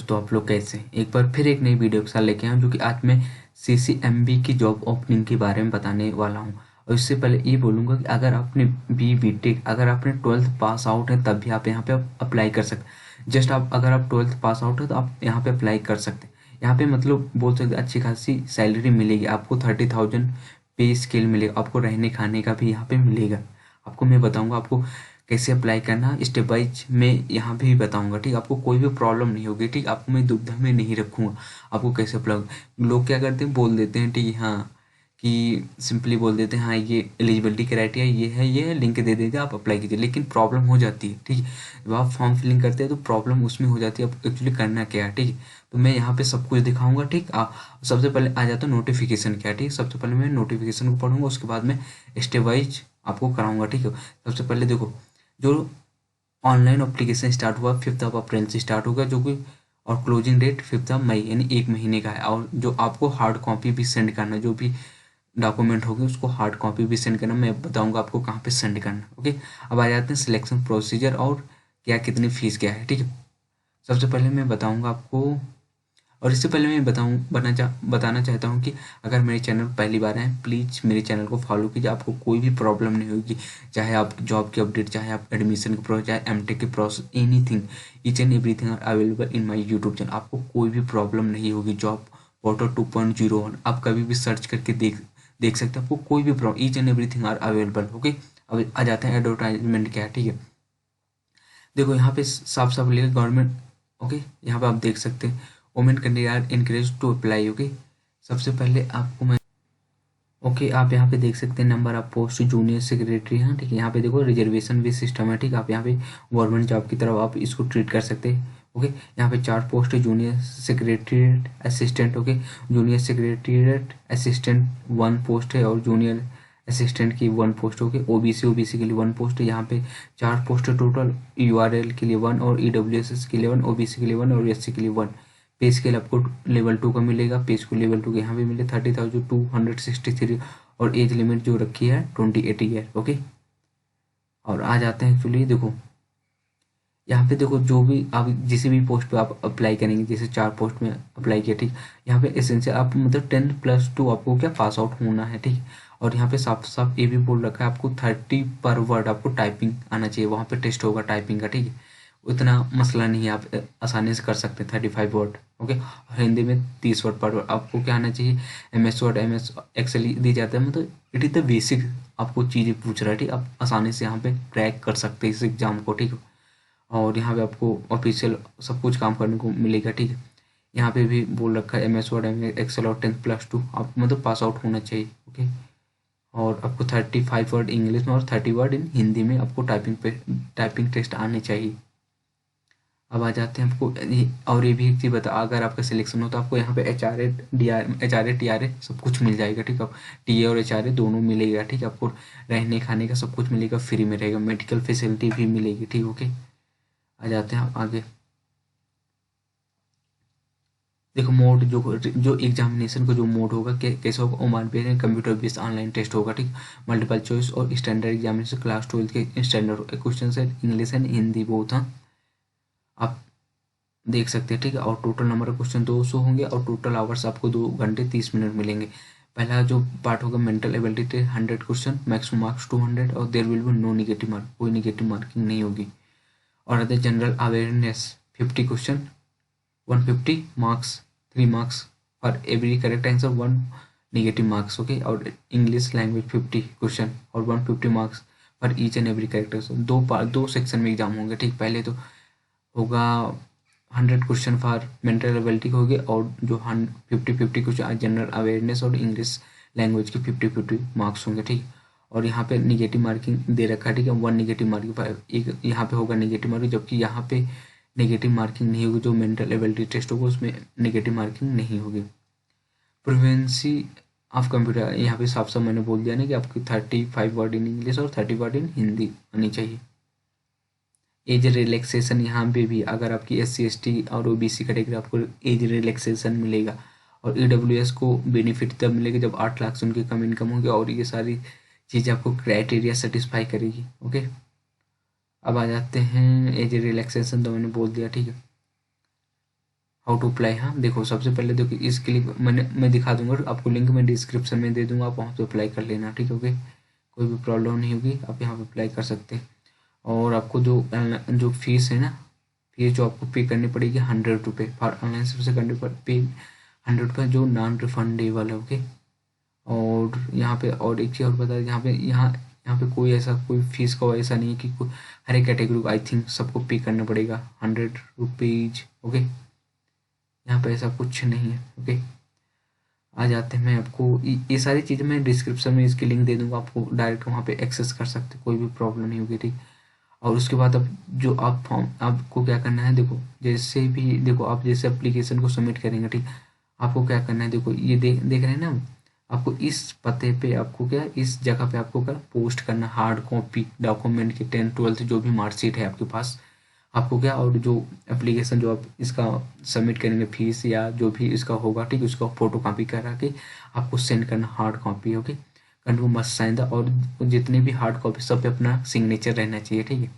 दोस्तों आप लोग कैसे हैं? एक बार फिर एक नई वीडियो के साथ लेके आया हूं, जो कि आज मैं सीसीएमबी की जॉब ओपनिंग के बारे में बताने वाला हूं। और इससे पहले ये बोलूँगा कि अगर आपने बीटेक अगर आपने 12th पास आउट है तब भी आप यहाँ पे अप्लाई कर सकते हैं। जस्ट आप अगर आप 12th पास आउट है तो आप यहाँ पे अप्लाई कर सकते हैं। यहाँ पे मतलब बोल सकते अच्छी खासी सैलरी मिलेगी आपको, 30,000 पे स्केल मिलेगा आपको, रहने खाने का भी यहाँ पे मिलेगा। आपको मैं बताऊँगा आपको कैसे अप्लाई करना, स्टेप वाइज मैं यहाँ भी बताऊंगा। ठीक, आपको कोई भी प्रॉब्लम नहीं होगी। ठीक, आपको मैं दुविधा में नहीं रखूँगा। आपको कैसे अप्लाई, लोग क्या करते हैं बोल देते हैं, ठीक हाँ, कि सिंपली बोल देते हैं हाँ ये एलिजिबिलिटी क्राइटेरिया ये है, लिंक दे देते आप अप्लाई कीजिए। लेकिन प्रॉब्लम हो जाती है। ठीक, जब आप फॉर्म फिलिंग करते हैं तो प्रॉब्लम उसमें हो जाती है। अब एक्चुअली करना क्या है, ठीक, तो मैं यहाँ पे सब कुछ दिखाऊंगा। ठीक, सबसे पहले आ जाता है नोटिफिकेशन क्या है। ठीक, सबसे पहले मैं नोटिफिकेशन को पढ़ूंगा, उसके बाद मैं स्टेप वाइज आपको कराऊंगा। ठीक है, सबसे पहले देखो, जो ऑनलाइन एप्लीकेशन स्टार्ट हुआ 5 अप्रैल से स्टार्ट होगा, जो कि और क्लोजिंग डेट 5 मई यानी 1 महीने का है। और जो आपको हार्ड कॉपी भी सेंड करना, जो भी डॉक्यूमेंट होगी उसको हार्ड कॉपी भी सेंड करना, मैं बताऊंगा आपको कहाँ पे सेंड करना। ओके, अब आ जाते हैं सिलेक्शन प्रोसीजर और क्या कितनी फीस क्या है। ठीक है, सबसे पहले मैं बताऊंगा आपको, और इससे पहले मैं बताना चाहता हूँ कि अगर मेरे चैनल पहली बार आए प्लीज़ मेरे चैनल को फॉलो कीजिए। आपको कोई भी प्रॉब्लम नहीं होगी, चाहे आप जॉब की अपडेट, चाहे आप एडमिशन की प्रोसेस, चाहे एमटेक की process, anything, each and everything are available in my YouTube channel. आपको कोई भी प्रॉब्लम नहीं होगी। जॉब पोर्टल 2.01 आप कभी भी सर्च करके देख सकते हैं। आपको कोई भी problem, each and everything are available. Okay, अब आ जाते हैं एडवर्टाइजमेंट क्या है। ठीक है, देखो यहाँ पे साफ साफ लिखा गवर्नमेंट। ओके, यहाँ पे आप देख सकते हैं women candidate encourage to apply. Okay, सबसे पहले आपको मैं, ओके आप यहाँ पे देख सकते हैं number of post junior secretary. हाँ ठीक है, यहाँ पे देखो रिजर्वेशन भी सिस्टमेटिक, आप यहाँ पे गवर्नमेंट जॉब की तरफ आप इसको ट्रीट कर सकते हैं। ओके, यहाँ पे 4 पोस्ट है, junior secretariat assistant. Okay, junior secretariat assistant 1 post है, और जूनियर असिस्टेंट की 1 पोस्ट। ओके, ओबीसी के लिए 1 पोस्ट है। यहाँ पे 4 पोस्ट है टोटल, यूआरएल के लिए 1 और ईडब्ल्यूएस के लिए 1, ओबीसी के लिए 1 और एससी के लिए 1। पे स्केल आपको लेवल 2 का मिलेगा। पे स्केल लेवल 2 के यहाँ भी मिले 30,263, और एज लिमिट जो रखी है 28 ईयर। ओके, और आ जाते हैं एक्चुअली देखो, यहाँ पे देखो जो भी आप जिस भी पोस्ट पे आप अप्लाई करेंगे, जैसे 4 पोस्ट में अप्लाई किया। ठीक, यहाँ पे एसेंशियल आप मतलब 10+2 आपको क्या पास आउट होना है। ठीक, और यहाँ पे साफ साफ ये भी बोल रखा है आपको 30 पर वर्ड आपको टाइपिंग आना चाहिए। वहाँ पे टेस्ट होगा टाइपिंग का। ठीक है, उतना मसला नहीं है, आप आसानी से कर सकते हैं 35 वर्ड। ओके, और हिंदी में 30 वर्ड पर वर्ड आपको क्या आना चाहिए। MS वर्ड, MS एक्सेल दी जाता है, मतलब इट इज़ द बेसिक आपको चीज़ें पूछ रहा है। ठीक, आप आसानी से यहाँ पे क्रैक कर सकते हैं इस एग्जाम को। ठीक, और यहाँ पे आपको ऑफिशियल सब कुछ काम करने को मिलेगा। ठीक है, यहाँ पे भी बोल रखा है MS वर्ड, MS एक्सेल और 10+2 आप मतलब पास आउट होना चाहिए। ओके, और आपको 35 वर्ड इंग्लिश में और 30 वर्ड इन हिंदी में आपको टाइपिंग टेस्ट आने चाहिए। अब आ जाते हैं आपको और ये भी एक चीज़ बता, अगर आपका सिलेक्शन हो तो आपको यहाँ पे HRA TRA सब कुछ मिल जाएगा। ठीक है, TA और HRA दोनों मिलेगा। ठीक है, आपको रहने खाने का सब कुछ मिलेगा, फ्री में रहेगा, मेडिकल फैसिलिटी भी मिलेगी। ठीक, ओके, आ जाते हैं आगे। देखो मोड जो एग्जामिनेशन का जो मोड होगा कैसे होगा, ओमान पे कंप्यूटर बेस्ड ऑनलाइन टेस्ट होगा। ठीक, मल्टीपल चॉइस और स्टैंडर्ड एग्जामिनेशन, क्लास 12 के स्टैंडर्ड क्वेश्चन है, इंग्लिश एंड हिंदी बोथ। हाँ, आप देख सकते हैं। ठीक है, और टोटल नंबर ऑफ क्वेश्चन 200 होंगे, और टोटल आवर्स आपको 2 घंटे 30 मिनट मिलेंगे। पहला जो पार्ट होगा mental ability test 100 question, maximum marks 200, और there will be no negative mark, कोई निगेटिव मार्किंग नहीं होगी। और other general awareness 50 question, 150 marks, 3 marks for every correct answer, 1 negative marks. Okay, और इंग्लिश लैंग्वेज 50 क्वेश्चन और 150 marks for each and every character. दो section में exam होंगे। ठीक, पहले तो होगा 100 क्वेश्चन फॉर मेंटल एबिलिटी हो गए, और जो 50 क्वेश्चन जनरल अवेयरनेस और इंग्लिश लैंग्वेज के 50 मार्क्स होंगे। ठीक, और यहाँ पे निगेटिव मार्किंग दे रखा है। ठीक है, 1 निगेटिव मार्किंग, एक यहाँ पे होगा निगेटिव मार्किंग, जबकि यहाँ पे नेगेटिव मार्किंग नहीं होगी। जो मेंटल एबिलिटी टेस्ट होगा उसमें नेगेटिव मार्किंग नहीं होगी। प्रोवेंसी ऑफ कंप्यूटर, यहाँ पे साफ साफ मैंने बोल दिया ना कि आपकी 35 वर्ड इन इंग्लिश और 30 वर्ड इन हिंदी आनी चाहिए। एज रिलैक्सेशन, यहाँ पे भी अगर आपकी SC ST और OBC कैटेगरी आपको एज रिलैक्सेशन मिलेगा, और EWS को बेनिफिट तब मिलेगा जब 8 लाख से उनकी कम इनकम होगी, और ये सारी चीज़ें आपको क्राइटेरिया सेटिस्फाई करेगी। ओके, अब आ जाते हैं एज रिलैक्सेशन तो मैंने बोल दिया। ठीक है, हाउ टू अप्लाई। हाँ देखो, सबसे पहले देखो इसके लिए मैं दिखा दूंगा आपको, लिंक मैं डिस्क्रिप्शन में दे दूंगा, आप वहाँ पे अप्लाई कर लेना, ठीक है। ओके, कोई भी प्रॉब्लम नहीं होगी, आप यहाँ पे अप्लाई कर सकते हैं। और आपको जो फीस है ना, फीस जो आपको पे करनी पड़ेगी 100 रुपये फॉर ऑनलाइन सबसे करनी पे 100 रुपये, जो नॉन रिफंडेबल है। ओके, और यहाँ पे और एक चीज़ और बता दें, यहाँ पे कोई ऐसा कोई फीस का ऐसा नहीं है कि हर एक कैटेगरी को आई थिंक सबको पे करना पड़ेगा 100 रुपीज। ओके, यहाँ पे ऐसा कुछ नहीं है। ओके, आ जाते हैं, मैं आपको ये सारी चीज़ें मैं डिस्क्रिप्शन में इसकी लिंक दे दूंगा, आपको डायरेक्ट वहाँ पे एक्सेस कर सकते, कोई भी प्रॉब्लम नहीं होगी, ठीक। और उसके बाद अब जो आप फॉर्म आपको क्या करना है, देखो जैसे भी देखो आप जैसे एप्लीकेशन को सबमिट करेंगे, ठीक, आपको क्या करना है, देखो ये देख रहे हैं ना, आपको इस पते पे आपको क्या इस जगह पे आपको क्या पोस्ट करना हार्ड कॉपी डॉक्यूमेंट की 10th 12th जो भी मार्कशीट है आपके पास, आपको क्या, और जो एप्लीकेशन जो आप इसका सबमिट करेंगे फीस या जो भी इसका होगा, ठीक, उसका फोटो कॉपी करा के आपको सेंड करना hard copy. Okay, control must sign the, और जितने भी हार्ड कॉपी सब पे अपना सिग्नेचर रहना चाहिए, ठीक है,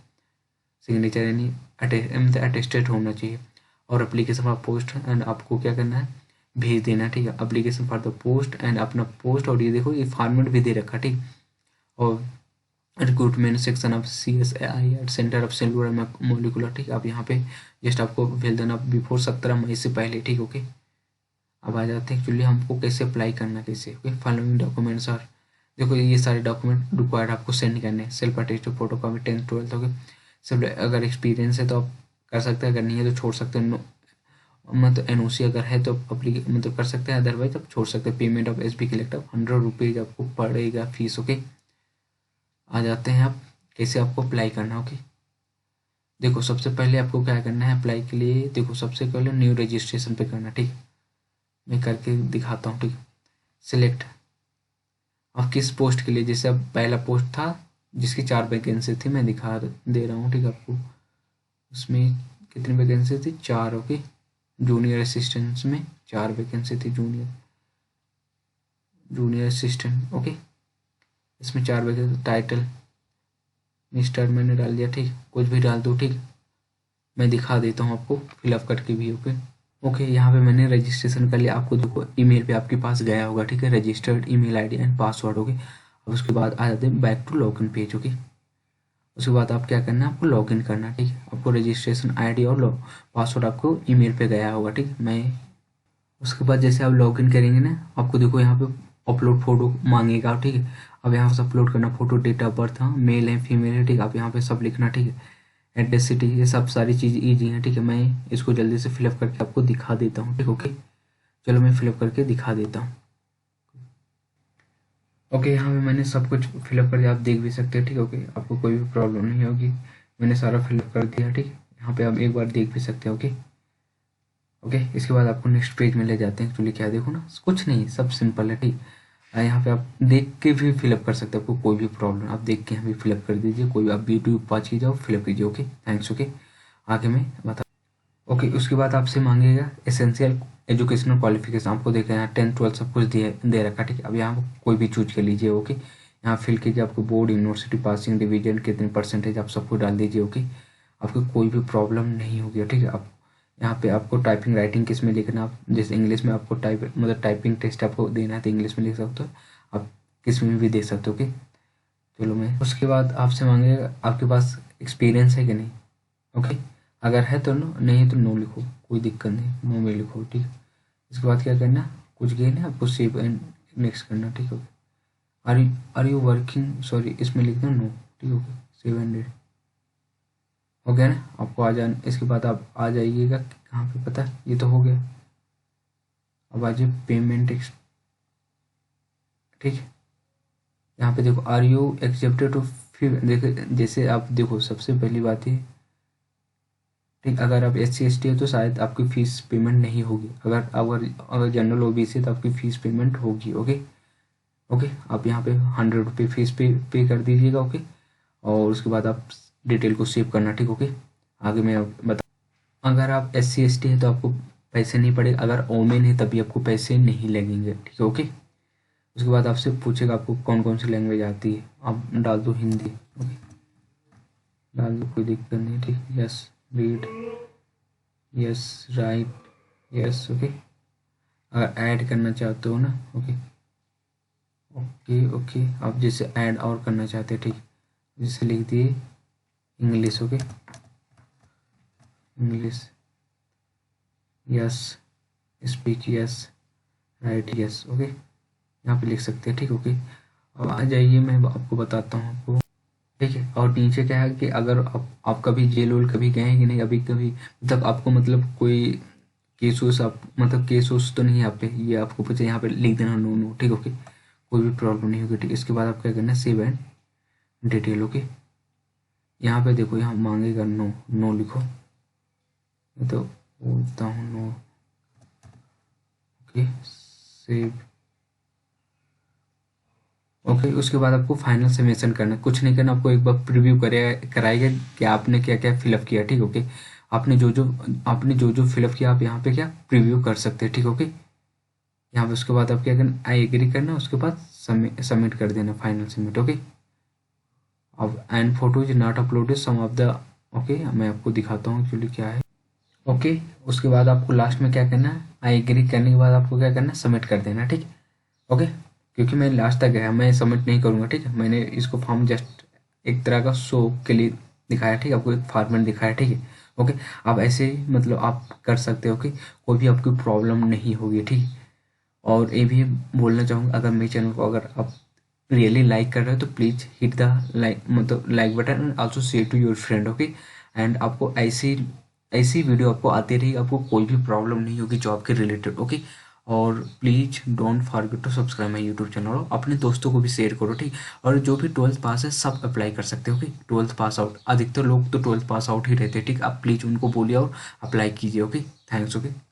सिग्नेचर यानी अटेस्टेड होना चाहिए। और एप्लीकेशन फॉर पोस्ट एंड आपको क्या करना है, भेज देना, ठीक है, application for the post and अपना पोस्ट, और ये देखो ये फॉर्मेट भी दे रखा, ठीक। और recruitment section of CSI at centre of cellular molecular, ठीक, आप यहाँ पे जस्ट आपको भेज देना बिफोर 17 मई से पहले, ठीक। ओके, अब आ जाते हैं एक्चुअली हमको कैसे अप्लाई करना, कैसे। ओके, फॉलोइंग डॉक्यूमेंट्स आर, देखो ये सारे डॉक्यूमेंट रिक्वायर्ड आपको सेंड करने हैं, self attested photo copy 10th 12th। Okay, सब अगर एक्सपीरियंस है तो आप कर सकते हैं, अगर नहीं है तो छोड़ सकते हैं। मतलब NOC अगर है तो मतलब कर सकते हैं, अदरवाइज आप छोड़ सकते हैं। Payment of SB collector 100 rupees आपको पड़ेगा फीस। ओके, आ जाते हैं आप कैसे आपको अप्लाई करना। ओके, देखो सबसे पहले आपको क्या करना है अप्लाई के लिए, देखो सबसे पहले न्यू रजिस्ट्रेशन पे करना, ठीक, मैं करके दिखाता हूँ, ठीक। सिलेक्ट आप किस पोस्ट के लिए, जैसे अब पहला पोस्ट था जिसकी 4 वैकेंसी थी, मैं दिखा दे रहा हूँ, ठीक, आपको उसमें कितनी वैकेंसी थी, 4। ओके, जूनियर असिस्टेंट्स में 4 वैकेंसी थी, जूनियर असिस्टेंट। ओके, इसमें 4 वैकेंसी, टाइटल मिस्टर मैंने डाल दिया, ठीक, कुछ भी डाल दो, ठीक, मैं दिखा देता हूँ आपको फिलअप करके भी। ओके ओके, यहाँ पे मैंने रजिस्ट्रेशन कर लिया, आपको देखो ईमेल पे आपके पास गया होगा, ठीक है, registered email ID and password. Okay, अब उसके बाद आ जाते हैं back to login page. Okay, उसके बाद आप क्या करना है, आपको लॉगिन करना, ठीक है, आपको रजिस्ट्रेशन आईडी और पासवर्ड आपको ईमेल पे गया होगा, ठीक। मैं उसके बाद जैसे आप लॉगिन करेंगे ना, आपको देखो यहाँ पे अपलोड फोटो मांगेगा, ठीक है, अब यहाँ से अपलोड करना फोटो, डेट ऑफ बर्थ, हाँ मेल है फीमेल है, ठीक, आप यहाँ पे सब लिखना, ठीक है, एड्रेस सिटी, ये सब सारी चीज़ ईजी है, ठीक है। मैं इसको जल्दी से फिलअप करके आपको दिखा देता हूँ, ठीक। ओके, चलो मैं फिलअप करके दिखा देता हूँ। ओके, यहाँ पे मैंने सब कुछ फिलअप कर दिया, आप देख भी सकते हैं, ठीक है। ओके, आपको कोई भी प्रॉब्लम नहीं होगी, मैंने सारा फिलअप कर दिया, ठीक, यहाँ पे आप एक बार देख भी सकते हैं। ओके ओके, इसके बाद आपको नेक्स्ट पेज में ले जाते हैं, एक्चुअली क्या देखो ना, कुछ नहीं, सब सिंपल है, ठीक। यहाँ पे आप देख के भी फिलअप कर सकते हैं, आपको कोई भी प्रॉब्लम आप देख के यहाँ भी फिलअप कर दीजिए, कोई आप यूट्यूब पाँच कीजिए और फिलअप कीजिए। Okay, thanks. ओके, आगे मैं बता। ओके, उसके बाद आपसे मांगेगा एसेंशियल एजुकेशनल क्वालिफिकेशन, आपको देखा यहाँ 10th 12th सब कुछ दे रखा, ठीक है। अब यहाँ कोई भी चूज कर लीजिए। ओके, यहाँ फिल कीजिए, आपको बोर्ड यूनिवर्सिटी पासिंग डिवीजन कितने परसेंटेज, आप सबको डाल दीजिए। ओके, आपको कोई भी प्रॉब्लम नहीं होगी, ठीक है। आप यहाँ पे आपको टाइपिंग राइटिंग किस में लिखना, आप जैसे इंग्लिश में आपको मतलब टाइपिंग टेस्ट आपको देना है तो इंग्लिश में लिख सकते हो, आप किस में भी दे सकते हो। ओके, चलो मैं उसके बाद आपसे मांगेगा आपके पास एक्सपीरियंस है कि नहीं। ओके, अगर है तो नो, नहीं है तो नो लिखो, कोई दिक्कत नहीं, नो में लिखो, ठीक है। इसके बाद क्या करना, कुछ गेन है आपको सेव एंड नेक्स्ट करना, ठीक है। आर यू वर्किंग, सॉरी इसमें लिखना नो, ठीक है। सेव एंड हो गया ना, आपको आ जाना, इसके बाद आप आ जाइएगा कहाँ पे, पता है ये तो हो गया। अब आ जाइए पेमेंट, ठीक है। यहाँ पे देखो आर यू एक्सेप्टेड टू, फिर देखो जैसे आप देखो सबसे पहली बात है, ठीक, अगर आप SC ST है तो शायद आपकी फ़ीस पेमेंट नहीं होगी, अगर अगर अगर जनरल OBC है तो आपकी फ़ीस पेमेंट होगी। ओके ओके, आप यहाँ पे 100 रुपये फीस पे कर दीजिएगा। ओके, और उसके बाद आप डिटेल को सेव करना, ठीक। ओके, आगे मैं बता, अगर आप SC ST है तो आपको पैसे नहीं पड़ेगा, अगर ओमेन है तभी आपको पैसे नहीं लगेंगे, ठीक है। ओके, उसके बाद आपसे पूछेगा आपको कौन कौन सी लैंग्वेज आती है, आप डाल दो हिंदी। ओके, डाल दो, कोई दिक्कत नहीं, ठीक। Yes read, yes right, yes okay. अगर ऐड करना चाहते हो ना, ओके ओके ओके, आप जैसे ऐड और करना चाहते हैं, ठीक, जैसे लिख दिए English, okay English, yes, speak yes, right yes, okay यहाँ पे लिख सकते हैं, ठीक ओके। अब आ जाइए, मैं आपको बताता हूँ आपको, ठीक है। और नीचे क्या है कि अगर आप कभी जेल वेल कभी गए हैं कि नहीं, अभी कभी मतलब आपको मतलब कोई केस वूस, आप मतलब केस वूस तो नहीं है आप पे, ये आपको पूछे यहाँ पे लिख देना नो नो, ठीक ओके, कोई भी प्रॉब्लम नहीं होगी, ठीक। इसके बाद आप क्या करना है, सेव एंड डिटेल, ओके। यहाँ पे देखो, यहाँ मांगेगा नो, नो लिखो, मैं तो बोलता हूँ नो, ओके सेव, ओके। उसके बाद आपको फाइनल सबमिशन करना है, कुछ नहीं करना, आपको एक बार प्रीव्यू कराएगा कि आपने क्या क्या फिलअप किया, ठीक ओके। आपने जो जो फिलअप किया, आप यहाँ पे क्या प्रीव्यू कर सकते हैं, ठीक ओके। यहाँ पे उसके बाद आप क्या करना, आई एग्री करना, उसके बाद सबमिट कर देना, फाइनल सबमिट, ओके। अब and photo is not uploaded some of the, okay मैं आपको दिखाता हूँ एक्चुअली क्या है, ओके। उसके बाद आपको लास्ट में क्या करना है, आई एग्री करने के बाद आपको क्या करना है, सबमिट कर देना, ठीक ओके। क्योंकि मैं लास्ट तक गया, मैं सबमिट नहीं करूँगा, ठीक है। मैंने इसको फॉर्म जस्ट एक तरह का शो के लिए दिखाया, ठीक है, आपको एक फॉर्मेट दिखाया, ठीक है ओके। आप ऐसे ही मतलब आप कर सकते हो, ओके, कोई भी आपकी प्रॉब्लम नहीं होगी, ठीक। और ये भी बोलना चाहूँगा, अगर मेरे चैनल को अगर आप रियली लाइक कर रहे हो तो प्लीज़ हिट द लाइक, मतलब like button, and also share to your friend, okay. And आपको ऐसी ऐसी वीडियो आपको आती रहेगी, आपको कोई भी प्रॉब्लम नहीं होगी जॉब के रिलेटेड, ओके। और please don't forget to subscribe my YouTube channel, और अपने दोस्तों को भी शेयर करो, ठीक। और जो भी 12th पास है सब अप्लाई कर सकते हो, ओके। 12th पास आउट, अधिकतर लोग तो 12th पास आउट ही रहते हैं, ठीक। आप प्लीज़ उनको बोलिए और अप्लाई कीजिए, ओके। Thanks, okay.